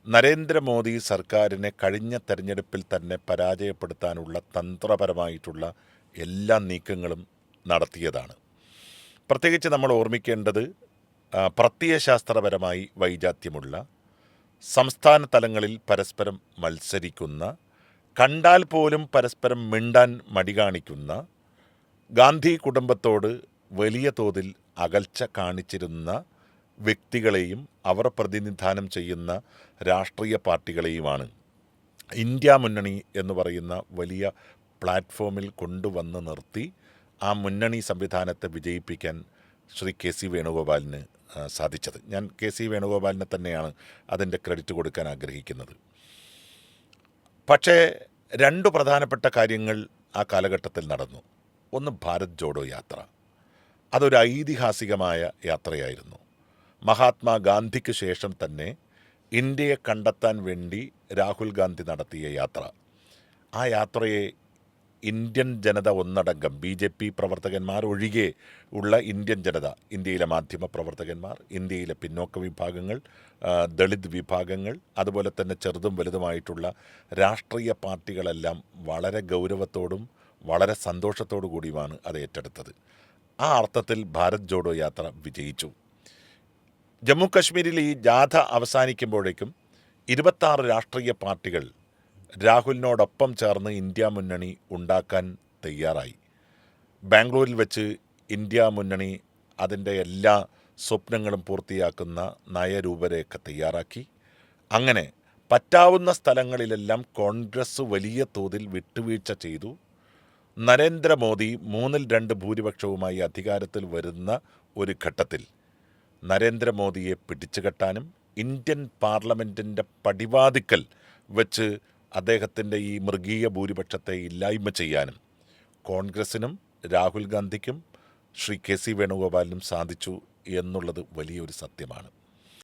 നരേന്ദ്രമോദി സർക്കാരിനെ കഴിഞ്ഞ തെരഞ്ഞെടുപ്പിൽ തന്നെ പരാജയപ്പെടുത്താനുള്ള തന്ത്രപരമായിട്ടുള്ള എല്ലാ നീക്കങ്ങളും നടത്തിയതാണ്. പ്രത്യേകിച്ച് നമ്മൾ ഓർമ്മിക്കേണ്ടത് പ്രത്യയശാസ്ത്രപരമായി വൈജാത്യമുള്ള, സംസ്ഥാന തലങ്ങളിൽ പരസ്പരം മത്സരിക്കുന്ന, കണ്ടാൽ പോലും പരസ്പരം മിണ്ടാൻ മടി കാണിക്കുന്ന, ഗാന്ധി കുടുംബത്തോട് വലിയ തോതിൽ അകൽച്ച കാണിച്ചിരുന്ന വ്യക്തികളെയും അവർ പ്രതിനിധാനം ചെയ്യുന്ന രാഷ്ട്രീയ പാർട്ടികളെയുമാണ് ഇന്ത്യ മുന്നണി എന്ന് പറയുന്ന വലിയ പ്ലാറ്റ്ഫോമിൽ കൊണ്ടുവന്ന് നിർത്തി ആ മുന്നണി സംവിധാനത്തെ വിജയിപ്പിക്കാൻ ശ്രീ കെ സി വേണുഗോപാലിന് സാധിച്ചത്. ഞാൻ കെ സി വേണുഗോപാലിനെ തന്നെയാണ് അതിൻ്റെ ക്രെഡിറ്റ് കൊടുക്കാൻ ആഗ്രഹിക്കുന്നത്. പക്ഷേ രണ്ട് പ്രധാനപ്പെട്ട കാര്യങ്ങൾ ആ കാലഘട്ടത്തിൽ നടന്നു. ഒന്ന്, ഭാരത് ജോഡോ യാത്ര. അതൊരു ഐതിഹാസികമായ യാത്രയായിരുന്നു. മഹാത്മാഗാന്ധിക്ക് ശേഷം തന്നെ ഇന്ത്യയെ കണ്ടെത്താൻ വേണ്ടി രാഹുൽ ഗാന്ധി നടത്തിയ യാത്ര. ആ യാത്രയെ ഇന്ത്യൻ ജനത ഒന്നടങ്കം, BJP പ്രവർത്തകന്മാർ ഒഴികെ ഉള്ള ഇന്ത്യൻ ജനത, ഇന്ത്യയിലെ മാധ്യമ പ്രവർത്തകന്മാർ, ഇന്ത്യയിലെ പിന്നോക്ക വിഭാഗങ്ങൾ, ദളിത് വിഭാഗങ്ങൾ, അതുപോലെ തന്നെ ചെറുതും വലുതുമായിട്ടുള്ള രാഷ്ട്രീയ പാർട്ടികളെല്ലാം വളരെ ഗൗരവത്തോടും വളരെ സന്തോഷത്തോടു കൂടിയുമാണ് അത് ഏറ്റെടുത്തത്. ആ അർത്ഥത്തിൽ ഭാരത് ജോഡോ യാത്ര വിജയിച്ചു. ജമ്മു കശ്മീരിൽ ഈ ജാഥ അവസാനിക്കുമ്പോഴേക്കും 26 രാഷ്ട്രീയ പാർട്ടികൾ രാഹുലിനോടൊപ്പം ചേർന്ന് ഇന്ത്യ മുന്നണി ഉണ്ടാക്കാൻ തയ്യാറായി. ബാംഗ്ലൂരിൽ വെച്ച് ഇന്ത്യ മുന്നണി അതിൻ്റെ എല്ലാ സ്വപ്നങ്ങളും പൂർത്തിയാക്കുന്ന നയരൂപരേഖ തയ്യാറാക്കി. അങ്ങനെ പറ്റാവുന്ന സ്ഥലങ്ങളിലെല്ലാം കോൺഗ്രസ് വലിയ തോതിൽ വിട്ടുവീഴ്ച ചെയ്തു. നരേന്ദ്രമോദി 3/2 ഭൂരിപക്ഷവുമായി അധികാരത്തിൽ വരുന്ന ഒരു ഘട്ടത്തിൽ നരേന്ദ്രമോദിയെ പിടിച്ചുകെട്ടാനും ഇന്ത്യൻ പാർലമെൻറ്റിൻ്റെ പടിവാതിക്കൽ വെച്ച് അദ്ദേഹത്തിൻ്റെ ഈ മൃഗീയ ഭൂരിപക്ഷത്തെ ഇല്ലായ്മ ചെയ്യാനും കോൺഗ്രസിനും രാഹുൽ ഗാന്ധിക്കും ശ്രീ കെ സി വേണുഗോപാലിനും സാധിച്ചു എന്നുള്ളത് വലിയൊരു സത്യമാണ്.